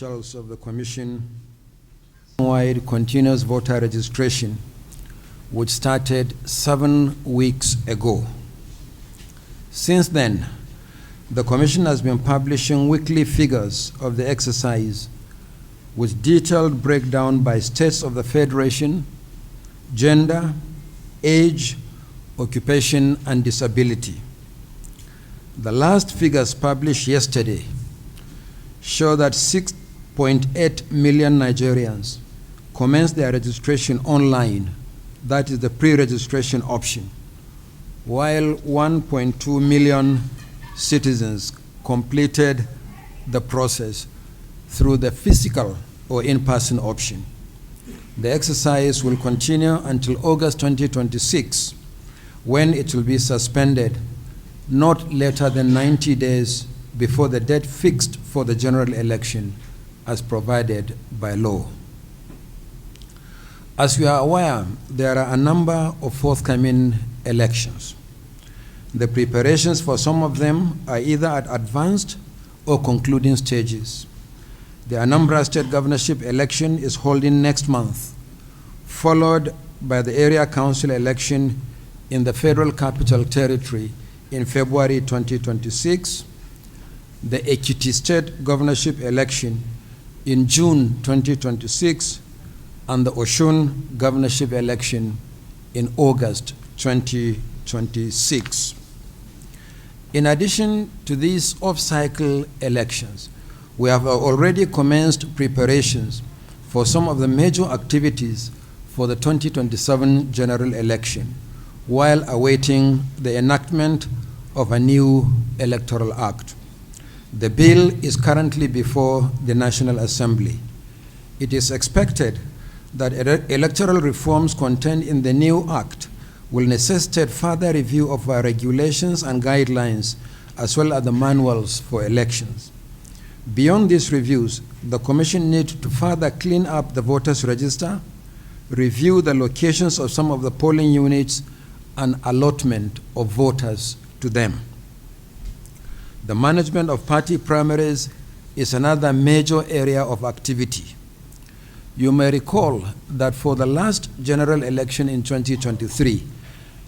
officials of the Commission wide continuous voter registration, which started 7 weeks ago. Since then, the Commission has been publishing weekly figures of the exercise with detailed breakdown by states of the Federation, gender, age, occupation, and disability. The last figures published yesterday show that 6.8 million Nigerians commenced their registration online, that is the pre-registration option, while 1.2 million citizens completed the process through the physical or in-person option. The exercise will continue until August 2026, when it will be suspended not later than 90 days before the date fixed for the general election as provided by law. As we are aware, there are a number of forthcoming elections. The preparations for some of them are either at advanced or concluding stages. The Anambra State Governorship election is holding next month, followed by the area council election in the Federal Capital Territory in February 2026, the Ekiti State Governorship election in June 2026, and the Osun Governorship election in August 2026. In addition to these off-cycle elections, we have already commenced preparations for some of the major activities for the 2027 general election, while awaiting the enactment of a new electoral act. The bill is currently before the National Assembly. It is expected that electoral reforms contained in the new act will necessitate further review of our regulations and guidelines, as well as the manuals for elections. Beyond these reviews, the Commission needs to further clean up the voters' register, review the locations of some of the polling units, and allotment of voters to them. The management of party primaries is another major area of activity. You may recall that for the last general election in 2023,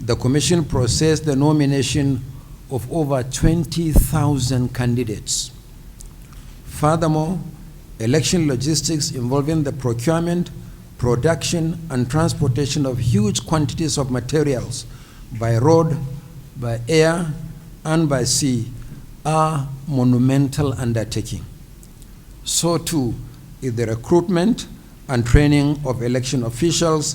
the Commission processed the nomination of over 20,000 candidates. Furthermore, election logistics involving the procurement, production, and transportation of huge quantities of materials by road, by air, and by sea are monumental undertaking. So too is the recruitment and training of election officials,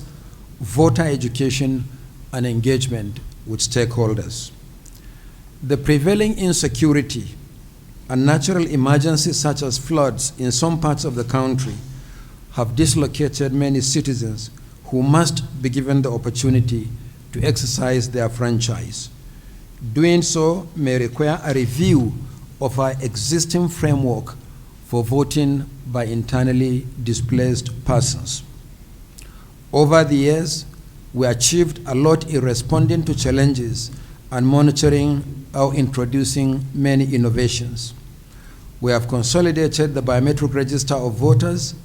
voter education, and engagement with stakeholders. The prevailing insecurity and natural emergencies such as floods in some parts of the country have dislocated many citizens who must be given the opportunity to exercise their franchise. Doing so may require a review of our existing framework for voting by internally displaced persons. Over the years, we achieved a lot in responding to challenges and monitoring or introducing many innovations. We have consolidated the biometric register of voters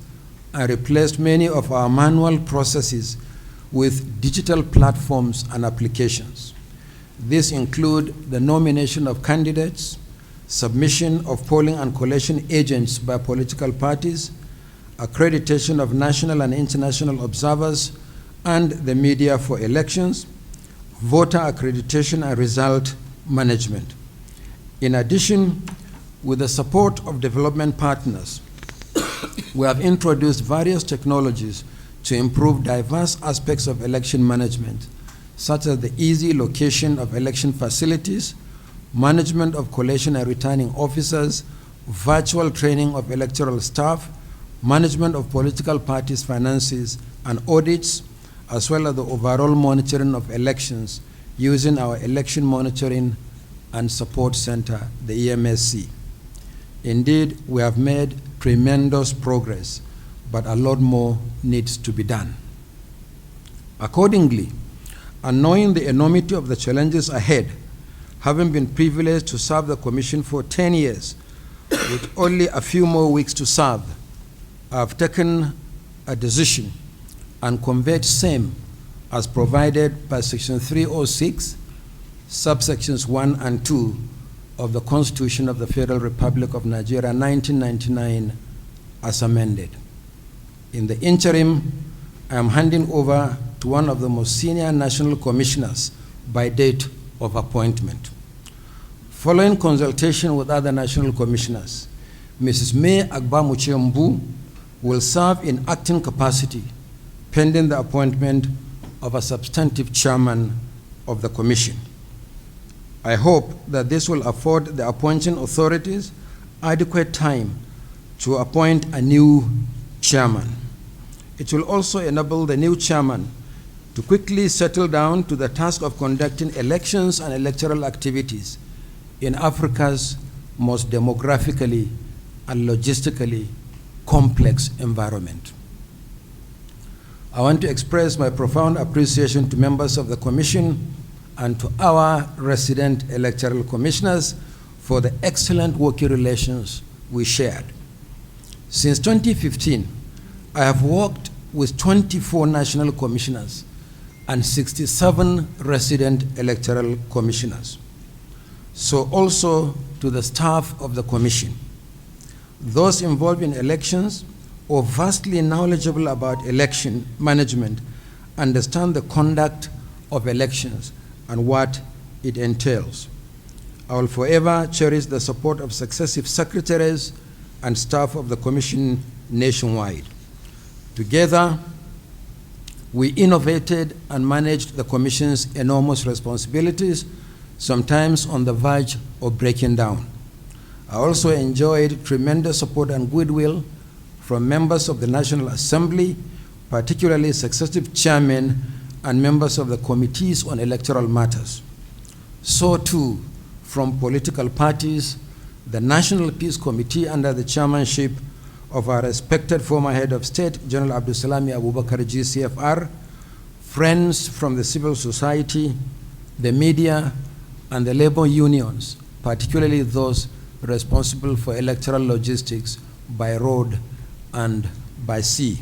and replaced many of our manual processes with digital platforms and applications. These include the nomination of candidates, submission of polling and collation agents by political parties, accreditation of national and international observers and the media for elections, voter accreditation and result management. In addition, with the support of development partners, we have introduced various technologies to improve diverse aspects of election management, such as the easy location of election facilities, management of collation and returning officers, virtual training of electoral staff, management of political parties' finances and audits, as well as the overall monitoring of elections using our Election Monitoring and Support Center, the EMSC. Indeed, we have made tremendous progress, but a lot more needs to be done. Accordingly, and knowing the enormity of the challenges ahead, having been privileged to serve the Commission for 10 years, with only a few more weeks to serve, I have taken a decision and conveyed same as provided by Section 306, subsections 1 and 2 of the Constitution of the Federal Republic of Nigeria, 1999, as amended. In the interim, I am handing over to one of the most senior national commissioners by date of appointment. Following consultation with other national commissioners, Mrs. May Agbamuche will serve in acting capacity pending the appointment of a substantive chairman of the commission. I hope that this will afford the appointing authorities adequate time to appoint a new chairman. It will also enable the new chairman to quickly settle down to the task of conducting elections and electoral activities in Africa's most demographically and logistically complex environment. I want to express my profound appreciation to members of the Commission and to our resident electoral commissioners for the excellent working relations we shared. Since 2015, I have worked with 24 national commissioners and 67 resident electoral commissioners. So also to the staff of the Commission. Those involved in elections or vastly knowledgeable about election management understand the conduct of elections and what it entails. I will forever cherish the support of successive secretaries and staff of the Commission nationwide. Together, we innovated and managed the Commission's enormous responsibilities, sometimes on the verge of breaking down. I also enjoyed tremendous support and goodwill from members of the National Assembly, particularly successive chairmen and members of the committees on electoral matters. So too, from political parties, the National Peace Committee under the chairmanship of our respected former head of state, General Abdulsalami Abubakar GCFR, friends from the civil society, the media, and the labor unions, particularly those responsible for electoral logistics by road and by sea.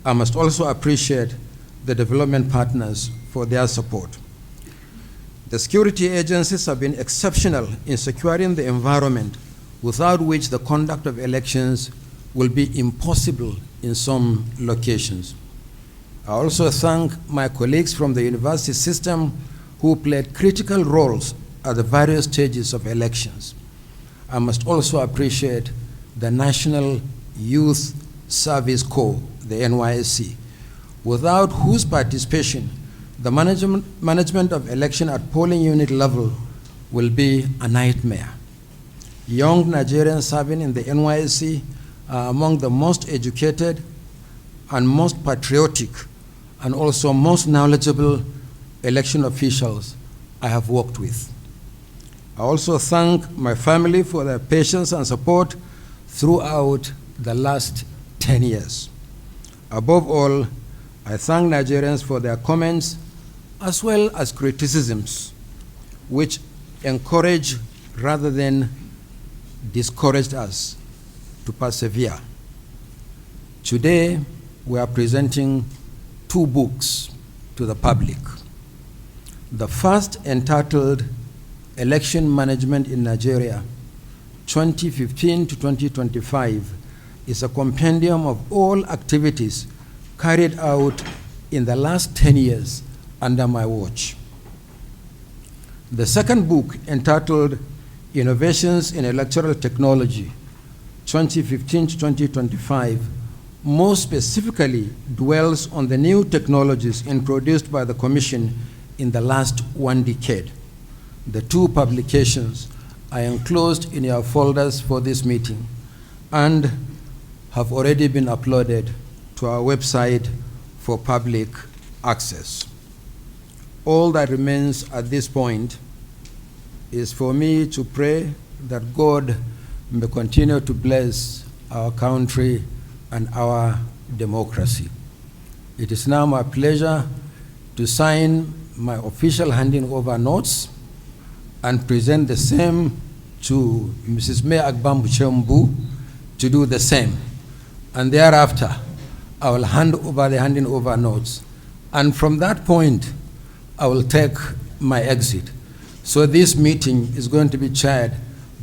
I must also appreciate the development partners for their support. The security agencies have been exceptional in securing the environment without which the conduct of elections will be impossible in some locations. I also thank my colleagues from the university system who played critical roles at the various stages of elections. I must also appreciate the National Youth Service Corps, the NYSC, without whose participation the management of election at polling unit level will be a nightmare. Young Nigerians serving in the NYSC are among the most educated and most patriotic and also most knowledgeable election officials I have worked with. I also thank my family for their patience and support throughout the last 10 years. Above all, I thank Nigerians for their comments as well as criticisms, which encourage rather than discouraged us to persevere. Today, we are presenting 2 books to the public. The first, entitled Election Management in Nigeria, 2015 to 2025, is a compendium of all activities carried out in the last 10 years under my watch. The second book, entitled Innovations in Electoral Technology, 2015 to 2025, more specifically dwells on the new technologies introduced by the Commission in the last 1 decade. The 2 publications are enclosed in your folders for this meeting and have already been uploaded to our website for public access. All that remains at this point is for me to pray that God may continue to bless our country and our democracy. It is now my pleasure to sign my official handing over notes and present the same to Mrs. May Agbamuche, to do the same. And thereafter, I will hand over the handing over notes. And from that point, I will take my exit. So this meeting is going to be chaired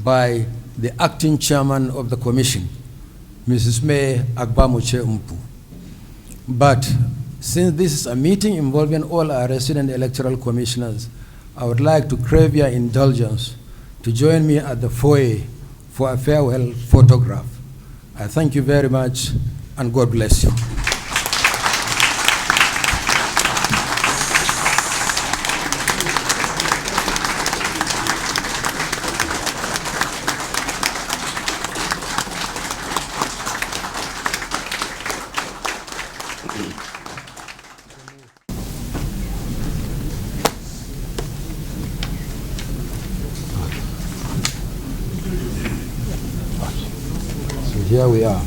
by the acting chairman of the commission, Mrs. May Agbamuche Umpu. But since this is a meeting involving all our resident electoral commissioners, I would like to crave your indulgence to join me at the foyer for a farewell photograph. I thank you very much, and God bless you. Here we are.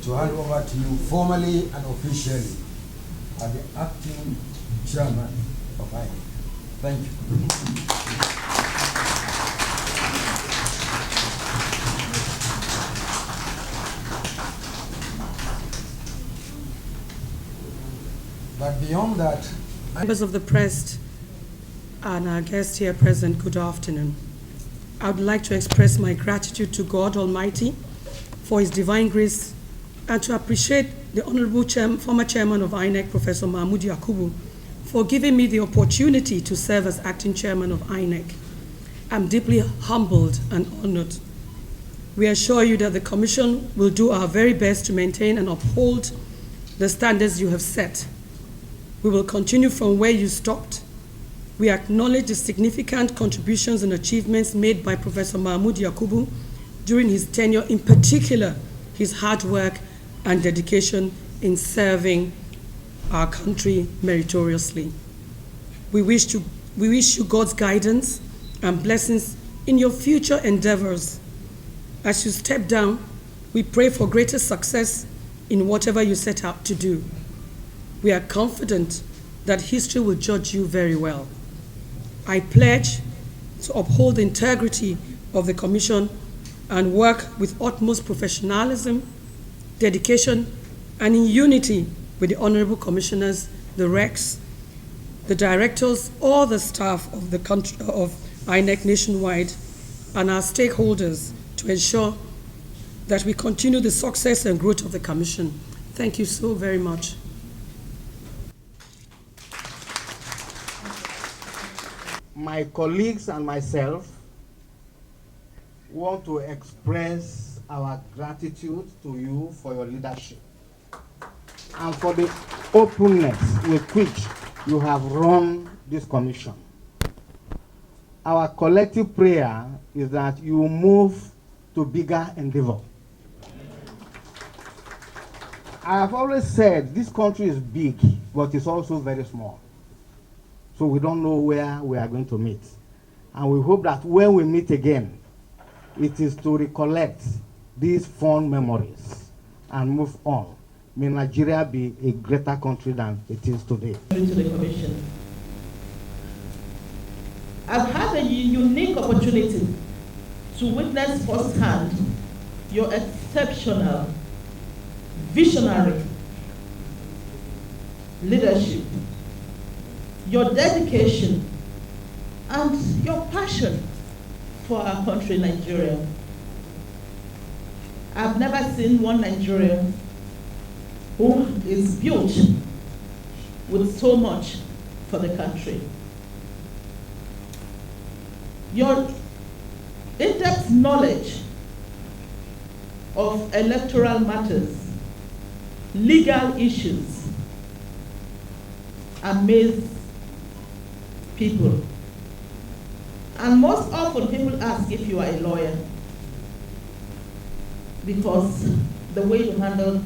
To hand over to you formally and officially as the acting chairman of INEC. Thank you. But beyond that, members of the press and our guests here present, good afternoon. I would like to express my gratitude to God Almighty for His divine grace and to appreciate the Honorable former Chairman of INEC, Professor Mahmood Yakubu, for giving me the opportunity to serve as acting Chairman of INEC. I'm deeply humbled and honored. We assure you that the Commission will do our very best to maintain and uphold the standards you have set. We will continue from where you stopped. We acknowledge the significant contributions and achievements made by Professor Mahmood Yakubu during his tenure, in particular, his hard work and dedication in serving our country meritoriously. We wish you God's guidance and blessings in your future endeavors. As you step down, we pray for greater success in whatever you set out to do. We are confident that history will judge you very well. I pledge to uphold the integrity of the Commission and work with utmost professionalism, dedication, and in unity with the Honorable Commissioners, the RECs, the directors, all the staff of the country, of INEC nationwide, and our stakeholders to ensure that we continue the success and growth of the Commission. Thank you so very much. My colleagues and myself want to express our gratitude to you for your leadership and for the openness with which you have run this commission. Our collective prayer is that you move to bigger endeavor. I have always said this country is big, but it's also very small. So we don't know where we are going to meet. And we hope that when we meet again, it is to recollect these fond memories and move on. May Nigeria be a greater country than it is today. To the Commission. I've had a unique opportunity to witness firsthand your exceptional, visionary leadership, your dedication, and your passion for our country, Nigeria. I've never seen one Nigerian who is built with so much for the country. Your in-depth knowledge of electoral matters legal issues amaze people. And most often people ask if you are a lawyer, because the way you handle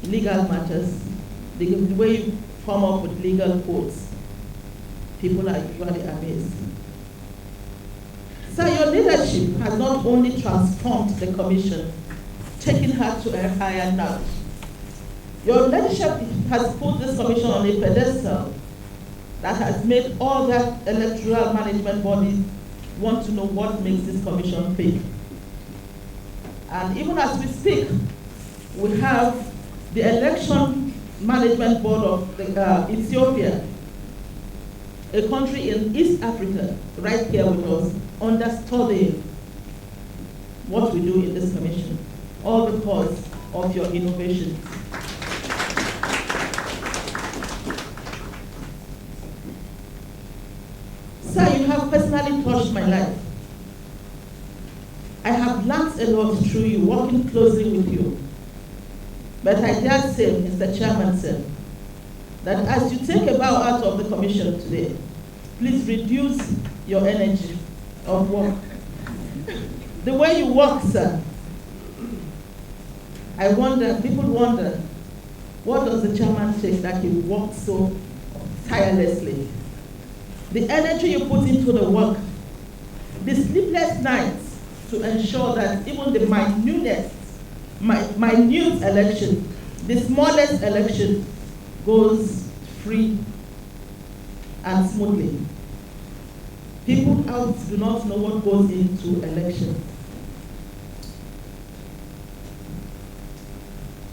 legal matters, the way you come up with legal codes, people are usually amazed. So your leadership has not only transformed the commission, taking her to a higher notch. Your leadership has put this commission on a pedestal that has made all that electoral management bodies want to know what makes this commission big. And even as we speak, we have the election management board of Ethiopia, a country in East Africa, right here with us, understudying what we do in this commission, all because of your innovation. Sir, you have personally touched my life. I have learned a lot through you, working closely with you. But I dare say, Mr. Chairman, sir, that as you take a bow out of the commission today, please reduce your energy of work. The way you work, sir, I wonder, people wonder, what does the chairman take that he works so tirelessly? The energy you put into the work, the sleepless nights to ensure that even the minute election, the smallest election goes free and smoothly. People out do not know what goes into elections.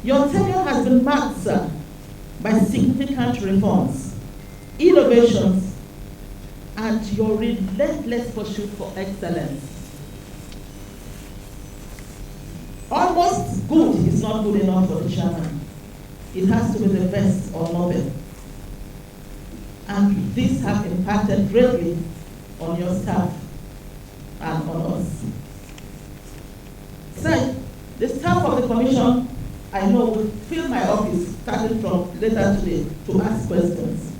Your tenure has been marked, sir, by significant reforms, innovations, and your relentless pursuit for excellence. Almost good is not good enough for the chairman. It has to be the best or nothing. And these have impacted greatly on your staff and on us. So, the staff of the commission, I know, will fill my office starting from later today to ask questions.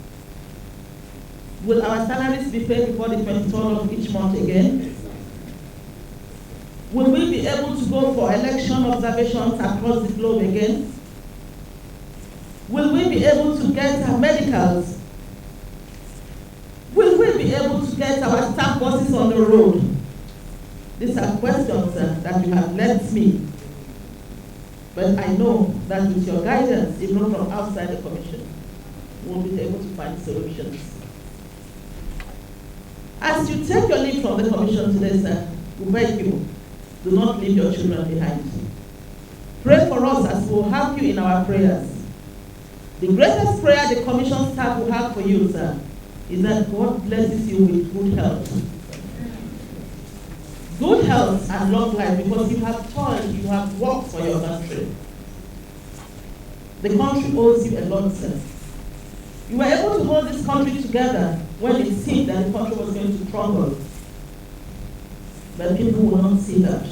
Will our salaries be paid before the 23rd of each month again? Will we be able to go for election observations across the globe again? Will we be able to get our medicals? Will we be able to get our staff buses on the road? These are questions that you have left me. But I know that with your guidance, even from outside the commission, we'll be able to find solutions. As you take your leave from the commission today, sir, we beg you, do not leave your children behind. Pray for us as we'll help you in our prayers. The greatest prayer the commission staff will have for you, sir, is that God blesses you with good health. Good health and long life, because you have toiled, you have worked for your country. The country owes you a lot, sir. You were able to hold this country together when it seemed that the country was going to crumble. But people will not see that.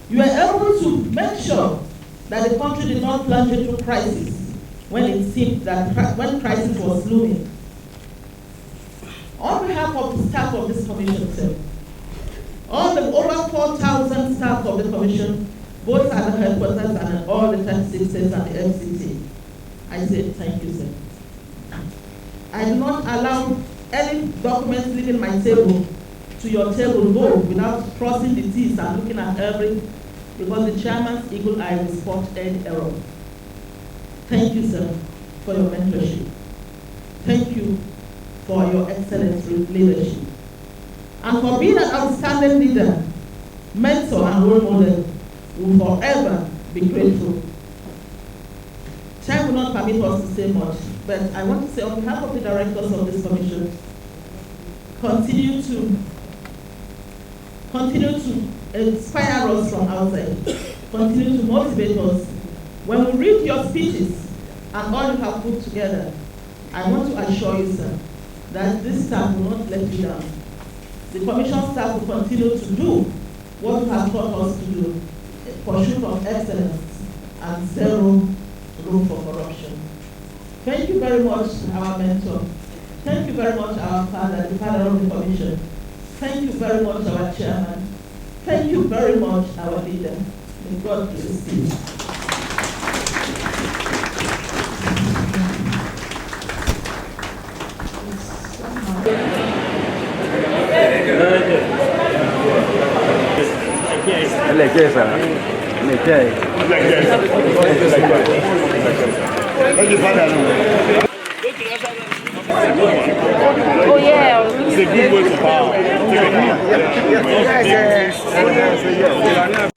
You were able to make sure that the country did not plunge into crisis when it seemed that when crisis was looming. On behalf of the staff of this commission, sir, all the over 4,000 staff of the commission, both at the headquarters and at all the 36 states and the FCT, I say thank you, sir. I do not allow any documents leaving my table to your table go without crossing the T's and looking at every, because the chairman's eagle eye will spot any error. Thank you, sir, for your mentorship. Thank you for your excellent leadership. And for being an outstanding leader, mentor, and role model, we will forever be grateful. Time will not permit us to say much, but I want to say on behalf of the directors of this commission, continue to inspire us from outside, continue to motivate us. When we read your speeches and all you have put together, I want to assure you, sir, that this staff will not let you down. The commission staff will continue to do what you have taught us to do, pursuit of excellence, and zero room for corruption. Thank you very much, our mentor. Thank you very much, our father, the father of the commission. Thank you very much, our chairman. Thank you very much, our leader. May God bless you. Oh yeah. It's a good way to power.